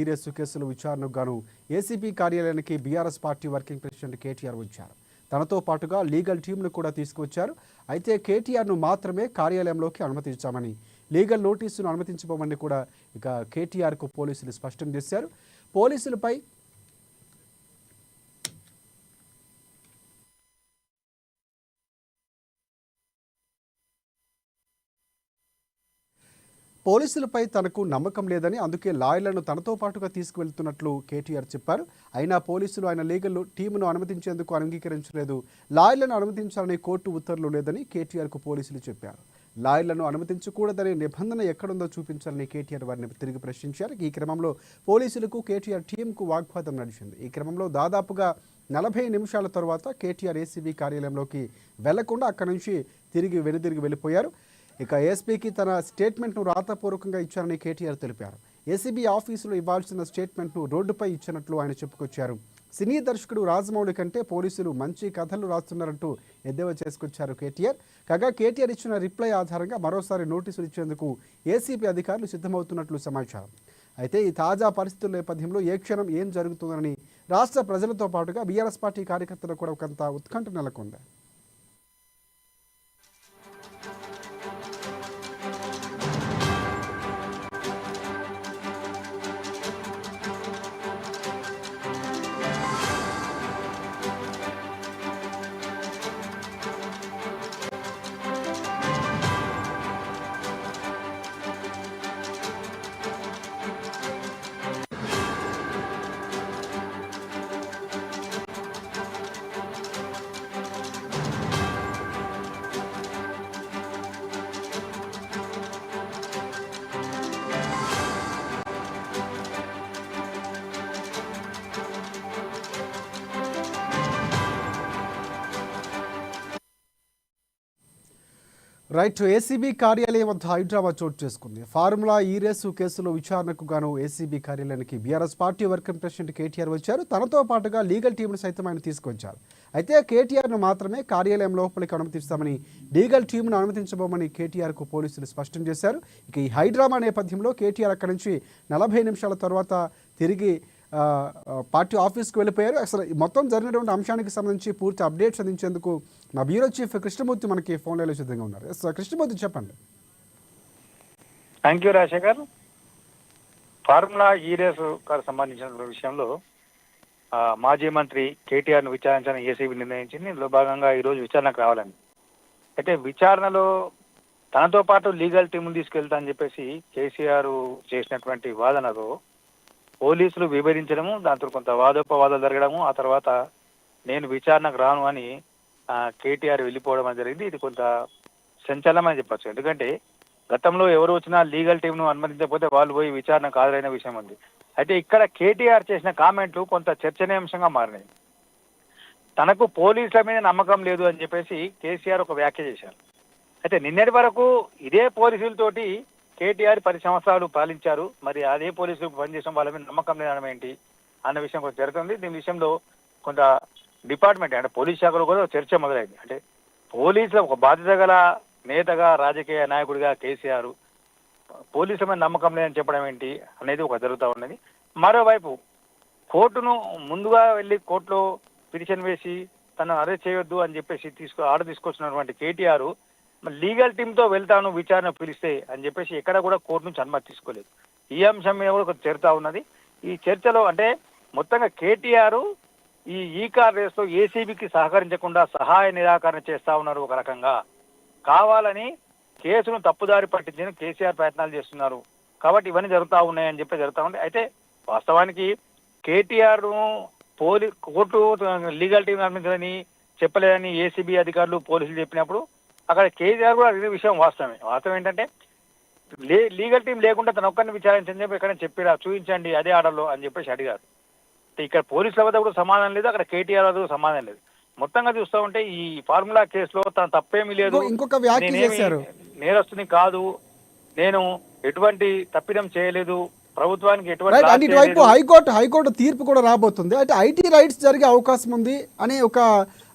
TRS కేసుల విచారణకు గాను ఏసీబీ కార్యాలయానికి BRS party working president KTR వచ్చారు. తనతో పాటుగా లీగల్ టీంను కూడా తీసుకువచ్చారు. అయితే కేటీఆర్ను మాత్రమే కార్యాలయంలోకి అనుమతించామని, లీగల్ నోటీసును అనుమతించబోమని కూడా ఇక కేటీఆర్కు పోలీసులు స్పష్టం చేశారు. పోలీసులపై తనకు నమ్మకం లేదని, అందుకే లాయర్లను తనతో పాటుగా తీసుకువెళ్తున్నట్లు కేటీఆర్ చెప్పారు. అయినా పోలీసులు ఆయన లీగల్ టీమును అనుమతించేందుకు అంగీకరించలేదు. లాయర్లను అనుమతించాలని కోర్టు ఉత్తర్వులు లేదని కేటీఆర్కు పోలీసులు చెప్పారు. లాయర్లను అనుమతించకూడదనే నిబంధన ఎక్కడుందో చూపించాలని కేటీఆర్ వారిని తిరిగి ప్రశ్నించారు. ఈ క్రమంలో పోలీసులకు కేటీఆర్ టీంకు వాగ్వాదం నడిచింది. ఈ క్రమంలో దాదాపుగా 40 నిమిషాల తర్వాత కేటీఆర్ ఏసీబీ కార్యాలయంలోకి వెళ్లకుండా అక్కడి నుంచి వెనుదిరిగి వెళ్ళిపోయారు. ఇక ఎస్పీకి తన స్టేట్మెంట్ను రాతపూర్వకంగా ఇచ్చారని కేటీఆర్ తెలిపారు. ఏసీబీ ఆఫీసులో ఇవ్వాల్సిన స్టేట్మెంట్ను రోడ్డుపై ఇచ్చినట్లు ఆయన చెప్పుకొచ్చారు. సినీ దర్శకుడు రాజమౌళి కంటే పోలీసులు మంచి కథలు రాస్తున్నారంటూ ఎద్దేవా చేసుకొచ్చారు కేటీఆర్. కాగా కేటీఆర్ ఇచ్చిన రిప్లై ఆధారంగా మరోసారి నోటీసులు ఇచ్చేందుకు ఏసీబీ అధికారులు సిద్ధమవుతున్నట్లు సమాచారం. అయితే ఈ తాజా పరిస్థితుల నేపథ్యంలో ఏ క్షణం ఏం జరుగుతుందని రాష్ట్ర ప్రజలతో పాటుగా బీఆర్ఎస్ పార్టీ కార్యకర్తలు కూడా కొంత ఉత్కంఠ నెలకొంది. రైట్, ఏసీబీ కార్యాలయం వద్ద హైదరాబాద్ చోటు చేసుకుంది. ఫార్ములా ఈ రేసు కేసులో విచారణకు గాను ఏసీబీ కార్యాలయానికి BRS party working president KTR వచ్చారు. తనతో పాటుగా లీగల్ టీంను సైతం ఆయన తీసుకొచ్చారు. అయితే కేటీఆర్ను మాత్రమే కార్యాలయం లోపలికి అనుమతిస్తామని, లీగల్ టీంను అనుమతించబోమని కేటీఆర్కు పోలీసులు స్పష్టం చేశారు. ఇక ఈ హైడ్రామా నేపథ్యంలో కేటీఆర్ అక్కడి నుంచి 40 నిమిషాల తర్వాత తిరిగి పార్టీ ఆఫీస్కి వెళ్ళిపోయారు. అసలు మొత్తం జరిగినటువంటి అంశానికి సంబంధించి పూర్తి అప్డేట్స్ అందించేందుకు మా బ్యూరో చీఫ్ కృష్ణమూర్తి మనకి ఫోన్ లైన్లో సిద్ధంగా ఉన్నారు. కృష్ణమూర్తి, చెప్పండి. Thank you Rajasekhar. ఫార్ములా ఈ రేసు సంబంధించిన విషయంలో మాజీ మంత్రి కేటీఆర్ను విచారించాలని ఏసీబీ నిర్ణయించింది. ఇందులో భాగంగా ఈరోజు విచారణకు రావాలని. అయితే విచారణలో తనతో పాటు లీగల్ టీంను తీసుకెళ్తా అని చెప్పేసి కేసీఆర్ చేసినటువంటి వాదనలో పోలీసులు విభేదించడము, దాంతో కొంత వాదోపవాదాలు జరగడము, ఆ తర్వాత నేను విచారణకు రాను అని కేటీఆర్ వెళ్ళిపోవడం అని జరిగింది. ఇది కొంత సంచలనం అని చెప్పచ్చు. ఎందుకంటే గతంలో ఎవరు వచ్చినా లీగల్ టీంను అనుమతించకపోతే వాళ్ళు పోయి విచారణకు హాజరైన విషయం ఉంది. అయితే ఇక్కడ కేటీఆర్ చేసిన కామెంట్లు కొంత చర్చనీయాంశంగా మారినాయి. తనకు పోలీసుల మీద నమ్మకం లేదు అని చెప్పేసి కేసీఆర్ ఒక వ్యాఖ్య చేశారు. అయితే నిన్నటి వరకు ఇదే పోలీసులతోటి కేటీఆర్ 10 సంవత్సరాలు పాలించారు. మరి అదే పోలీసులు పనిచేసిన వాళ్ళ మీద నమ్మకం లేదనడం ఏంటి అన్న విషయం కొంచెం జరుగుతుంది. దీని విషయంలో కొంత డిపార్ట్మెంట్ అంటే పోలీస్ శాఖలో కూడా చర్చ మొదలైంది. అంటే పోలీసుల ఒక బాధ్యత గల నేతగా, రాజకీయ నాయకుడిగా కేసీఆర్ పోలీసుల మీద నమ్మకం లేదని చెప్పడం ఏంటి అనేది ఒక జరుగుతూ ఉన్నది. మరోవైపు కోర్టును ముందుగా వెళ్ళి కోర్టులో పిటిషన్ వేసి తను అరెస్ట్ చేయొద్దు అని చెప్పేసి ఆర్డర్ తీసుకొచ్చినటువంటి కేటీఆర్ లీగల్ టీంతో వెళ్తాను విచారణ పిలిస్తే అని చెప్పేసి ఎక్కడ కూడా కోర్టు నుంచి అనుమతి తీసుకోలేదు. ఈ అంశం మీద కూడా ఒక చర్చ ఉన్నది. ఈ చర్చలో అంటే మొత్తంగా కేటీఆర్ ఈ కార్ రేసులో ఏసీబీకి సహకరించకుండా సహాయ నిరాకరణ చేస్తా ఉన్నారు. ఒక రకంగా కావాలని కేసును తప్పుదారి పట్టించిన కేసీఆర్ ప్రయత్నాలు చేస్తున్నారు. కాబట్టి ఇవన్నీ జరుగుతూ ఉన్నాయని చెప్పి జరుగుతూ ఉన్నాయి. అయితే వాస్తవానికి కేటీఆర్ కోర్టు లీగల్ టీం నిర్మించాలని చెప్పలేదని ఏసీబీ అధికారులు పోలీసులు చెప్పినప్పుడు అక్కడ కేసీఆర్ కూడా అదే విషయం వాస్తవం ఏంటంటే లీగల్ టీం లేకుండా తన ఒక్కరిని విచారించని చెప్పి ఎక్కడ చెప్పిరా చూపించండి అదే ఆర్డర్లో అని చెప్పేసి అడిగారు. ఇక్కడ పోలీసుల వద్ద కూడా సమాధానం లేదు, అక్కడ కేటీఆర్ వద్ద కూడా సమాధానం లేదు. మొత్తంగా చూస్తూ ఉంటే ఈ ఫార్ములా కేసులో తన తప్పేమీ లేదు, నేరస్తుని కాదు, నేను ఎటువంటి తప్పిదం చేయలేదు, ప్రభుత్వానికి ఎటువంటి హైకోర్టు తీర్పు కూడా రాబోతుంది. అయితే ఐటీ రైట్స్ జరిగే అవకాశం ఉంది అనే ఒక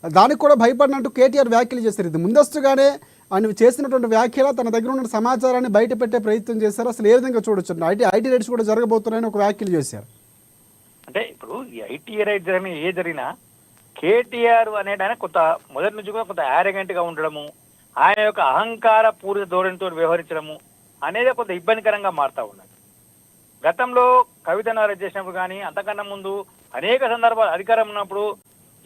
దానికి కూడా భయపడినట్టు కేటీఆర్ వ్యాఖ్యలు చేశారు. ఇది ముందస్తుగానే ఆయన చేసినటువంటి వ్యాఖ్యల తన దగ్గర ఉన్న సమాచారాన్ని బయట పెట్టే ప్రయత్నం చేశారు. అసలు ఏ విధంగా చూడొచ్చు? ఐటీ రైట్స్ కూడా జరగబోతున్నాయని ఒక వ్యాఖ్యలు చేశారు. అంటే ఇప్పుడు ఈ ఐటీ రైట్ జరిగినా కేటీఆర్ అనేది ఆయన కొంత మొదటి నుంచి కూడా కొంత యారగెంట్ గా ఉండడము, ఆయన యొక్క అహంకార పూరిత ధోరణితో వ్యవహరించడము అనేది కొంత ఇబ్బందికరంగా మారుతా ఉన్నది. గతంలో కవితను అరెస్ట్ చేసినప్పుడు కానీ అంతకన్నా ముందు అనేక సందర్భాలు అధికారం ఉన్నప్పుడు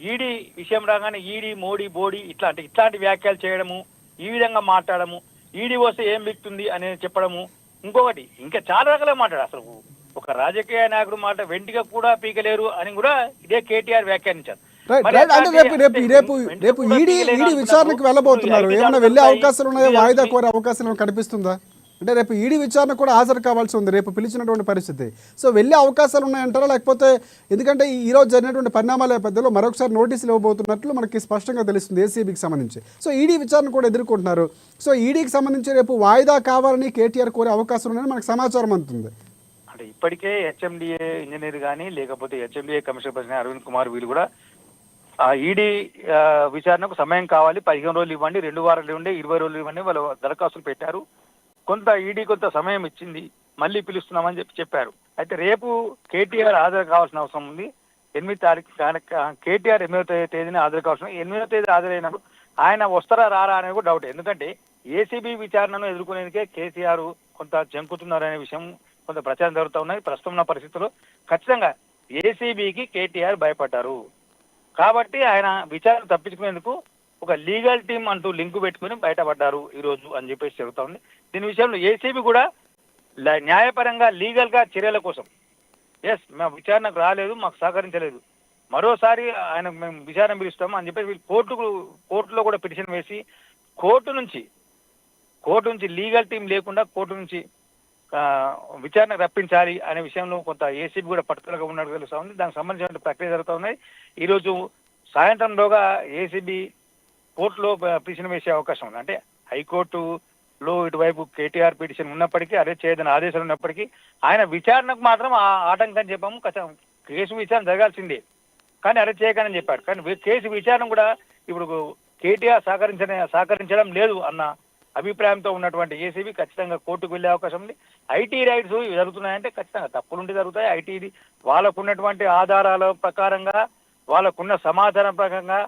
ఈడీ విషయం రాగానే ఈడీ మోడీ బోడీ ఇట్లాంటి వ్యాఖ్యలు చేయడము, ఈ విధంగా మాట్లాడము, ఈడీ వస్తే ఏం బిక్తుంది అనేది చెప్పడము, ఇంకొకటి ఇంకా చాలా రకాలుగా మాట్లాడు. అసలు ఒక రాజకీయ నాయకుడు మాట వెంటిగా కూడా పీకలేరు అని కూడా ఇదే కేటీఆర్ వ్యాఖ్యానించారు. రేపు ఈడీ విచారణకు వెళ్ళబోతున్నారు. ఏమైనా వెళ్ళే అవకాశాలు ఉన్నాయో? వాయిదా కోరే అవకాశం కనిపిస్తుందా? అంటే రేపు ఈడీ విచారణ కూడా హాజరు కావాల్సి ఉంది రేపు పిలిచినటువంటి పరిస్థితి. సో వెళ్ళే అవకాశాలు ఉన్నాయంటారా? లేకపోతే ఎందుకంటే ఈ రోజు జరిగినటువంటి పరిణామాల నేపథ్యంలో మరొకసారి నోటీసులు ఇవ్వబోతున్నట్లు మనకి స్పష్టంగా తెలుస్తుంది ఏసీబీకి సంబంధించి. సో ఈడీ విచారణ కూడా ఎదుర్కొంటున్నారు. సో ఈడీకి సంబంధించి రేపు వాయిదా కావాలని కేటీఆర్ కోరే అవకాశం ఉన్నాయని మనకు సమాచారం అందుతుంది. అంటే ఇప్పటికే హెచ్ఎండిఏ ఇంజనీర్ కానీ లేకపోతే HMDA commissioner person Aravind Kumar వీళ్ళు కూడా ఆ ఈడీ విచారణకు సమయం కావాలి, 15 రోజులు ఇవ్వండి, 2 వారాలు ఇవ్వండి, 20 రోజులు ఇవ్వండి వాళ్ళు దరఖాస్తులు పెట్టారు. కొంత ఈడీ కొంత సమయం ఇచ్చింది, మళ్ళీ పిలుస్తున్నామని చెప్పారు. అయితే రేపు కేటీఆర్ హాజరు కావాల్సిన అవసరం ఉంది. 8వ తారీఖు కేటీఆర్ 8వ తేదీన హాజరు కావాల్సిన 8వ తేదీ హాజరైనప్పుడు ఆయన వస్తారా రారా అనేది కూడా డౌట్. ఎందుకంటే ఏసీబీ విచారణను ఎదుర్కొనేందుకే కేసీఆర్ కొంత జంకుతున్నారనే విషయం కొంత ప్రచారం జరుగుతూ ఉన్నాయి. ప్రస్తుతం ఉన్న పరిస్థితుల్లో ఖచ్చితంగా ఏసీబీకి కేటీఆర్ భయపడ్డారు కాబట్టి ఆయన విచారణ తప్పించుకునేందుకు ఒక లీగల్ టీం అంటూ లింకు పెట్టుకుని బయటపడ్డారు ఈ రోజు అని చెప్పేసి జరుగుతూ ఉంది. దీని విషయంలో ఏసీబీ కూడా న్యాయపరంగా లీగల్ గా చర్యల కోసం మా విచారణకు రాలేదు, మాకు సహకరించలేదు, మరోసారి ఆయన మేము విచారణ పిలుస్తాము అని చెప్పేసి వీళ్ళు కోర్టులో కూడా పిటిషన్ వేసి కోర్టు నుంచి లీగల్ టీం లేకుండా కోర్టు నుంచి విచారణకు రప్పించాలి అనే విషయంలో కొంత ఏసీబీ కూడా పట్టుదలగా ఉన్నట్టు తెలుస్తా ఉంది. దానికి సంబంధించిన ప్రక్రియ జరుగుతూ ఉన్నాయి. ఈరోజు సాయంత్రంలోగా ఏసీబీ కోర్టులో పిటిషన్ వేసే అవకాశం ఉంది. అంటే హైకోర్టులో ఇటువైపు కేటీఆర్ పిటిషన్ ఉన్నప్పటికీ అరెస్ట్ చేయదని ఆదేశాలు ఉన్నప్పటికీ ఆయన విచారణకు మాత్రం ఆటంకం చెప్పాము. కేసు విచారణ జరగాల్సిందే కానీ అరెస్ట్ చేయకని చెప్పాడు. కానీ కేసు విచారణ కూడా ఇప్పుడు కేటీఆర్ సహకరించడం లేదు అన్న అభిప్రాయంతో ఉన్నటువంటి ఏసీబీ ఖచ్చితంగా కోర్టుకు వెళ్లే అవకాశం ఉంది. ఐటీ రైట్స్ జరుగుతున్నాయంటే ఖచ్చితంగా తప్పులుండి జరుగుతాయి. ఐటీ వాళ్ళకున్నటువంటి ఆధారాల ప్రకారంగా, వాళ్ళకున్న సమాచారం ప్రకారంగా,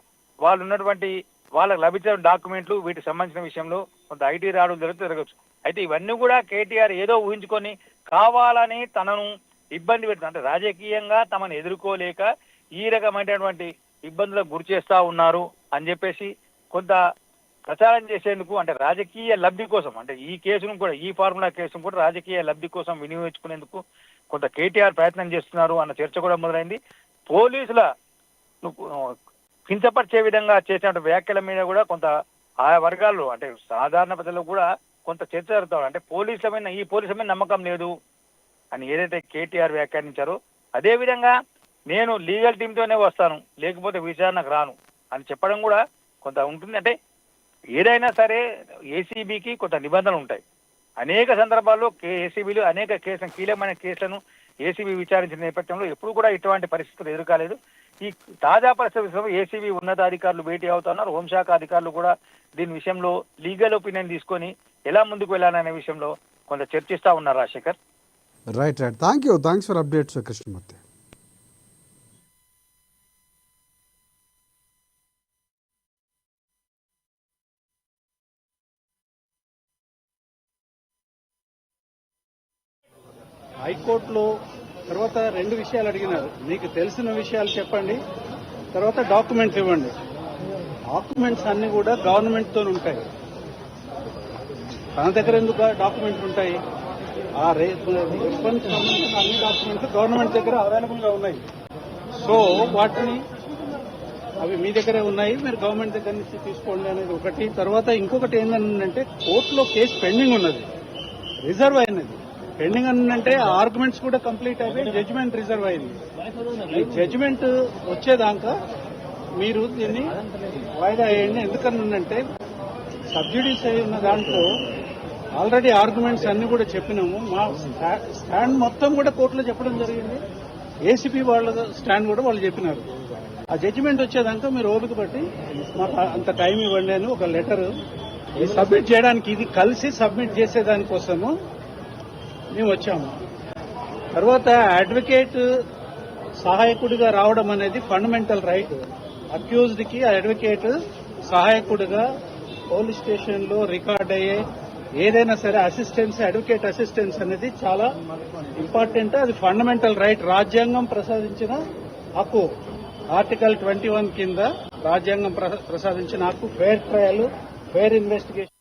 వాళ్ళకు లభించిన డాక్యుమెంట్లు వీటికి సంబంధించిన విషయంలో కొంత ఐటీ రావడం జరగచ్చు. అయితే ఇవన్నీ కూడా కేటీఆర్ ఏదో ఊహించుకొని కావాలని తనను ఇబ్బంది పెడుతుంది. అంటే రాజకీయంగా తమను ఎదుర్కోలేక ఈ రకమైనటువంటి ఇబ్బందులకు గురి చేస్తా ఉన్నారు అని చెప్పేసి కొంత ప్రచారం చేసేందుకు, అంటే రాజకీయ లబ్ధి కోసం, అంటే ఈ కేసును కూడా ఈ ఫార్ములా కేసును కూడా రాజకీయ లబ్ధి కోసం వినియోగించుకునేందుకు కొంత కేటీఆర్ ప్రయత్నం చేస్తున్నారు అన్న చర్చ కూడా మొదలైంది. పోలీసుల కించపరిచే విధంగా చేసిన వ్యాఖ్యల మీద కూడా కొంత ఆయా వర్గాల్లో అంటే సాధారణ ప్రజలకు కూడా కొంత చర్చ జరుగుతారు. అంటే ఈ పోలీసుల మీద నమ్మకం లేదు అని ఏదైతే కేటీఆర్ వ్యాఖ్యానించారో అదే విధంగా నేను లీగల్ టీంతోనే వస్తాను లేకపోతే విచారణకు రాను అని చెప్పడం కూడా కొంత ఉంటుంది. అంటే ఏదైనా సరే ఏసీబీకి కొంత నిబంధనలు ఉంటాయి. అనేక సందర్భాల్లో ఏసీబీలు అనేక కీలకమైన కేసులను ఏసీబీ విచారించిన నేపథ్యంలో ఎప్పుడు కూడా ఇటువంటి పరిస్థితులు ఎదుర్కాలేదు. ఈ తాజా పరిస్థితుల్లో ఏసీబీ ఉన్నతాధికారులు భేటీ అవుతున్నారు. హోంశాఖ అధికారులు కూడా దీని విషయంలో లీగల్ ఒపీనియన్ తీసుకొని ఎలా ముందుకు వెళ్ళాలనే విషయంలో కొంత చర్చిస్తా ఉన్నారు. Rajasekhar, right. Thanks for updates Krishnamurthy. హైకోర్టులో తర్వాత 2 విషయాలు అడిగినారు. మీకు తెలిసిన విషయాలు చెప్పండి, తర్వాత డాక్యుమెంట్స్ ఇవ్వండి. డాక్యుమెంట్స్ అన్ని కూడా గవర్నమెంట్తో ఉంటాయి. తన దగ్గర ఎందుకు డాక్యుమెంట్స్ ఉంటాయి? ఆ రెస్పాన్స్ సంబంధించిన అన్ని డాక్యుమెంట్స్ గవర్నమెంట్ దగ్గర అవైలబుల్ గా ఉన్నాయి. సో వాటిని అవి మీ దగ్గరే ఉన్నాయి, మీరు గవర్నమెంట్ దగ్గర నుంచి తీసుకోండి అనేది ఒకటి. తర్వాత ఇంకొకటి ఏంటంటే కోర్టులో కేసు పెండింగ్ ఉన్నది, రిజర్వ్ అయినది. పెండింగ్ అంటే ఆర్గ్యుమెంట్స్ కూడా కంప్లీట్ అయిపోయి జడ్జిమెంట్ రిజర్వ్ అయింది. ఈ జడ్జిమెంట్ వచ్చేదాకా మీరు దీన్ని వాయిదా వేయండి. ఎందుకనంటే సబ్సిడీస్ అయి ఉన్న దాంట్లో ఆల్రెడీ ఆర్గ్యుమెంట్స్ అన్ని కూడా చెప్పినాము. మా స్టాండ్ మొత్తం కూడా కోర్టులో చెప్పడం జరిగింది. ఏసీపీ వాళ్ళ స్టాండ్ కూడా వాళ్ళు చెప్పినారు. ఆ జడ్జిమెంట్ వచ్చేదాకా మీరు ఓపిక పట్టి మాకు అంత టైం ఇవ్వండి అని ఒక లెటర్ ఇది సబ్మిట్ చేయడానికి, ఇది కలిసి సబ్మిట్ చేసేదానికోసము మేము వచ్చాము. తర్వాత అడ్వకేట్ సహాయకుడిగా రావడం అనేది ఫండమెంటల్ రైట్. అక్యూజ్డ్ కి అడ్వకేట్ సహాయకుడిగా పోలీస్ స్టేషన్ లో రికార్డ్ అయ్యే ఏదైనా సరే అసిస్టెన్స్, అడ్వకేట్ అసిస్టెన్స్ అనేది చాలా ఇంపార్టెంట్. అది ఫండమెంటల్ రైట్, రాజ్యాంగం ప్రసాదించిన హక్కు. ఆర్టికల్ 21 కింద రాజ్యాంగం ప్రసాదించిన హక్కు ఫెయిర్ ట్రయల్, ఫెయిర్ ఇన్వెస్టిగేషన్.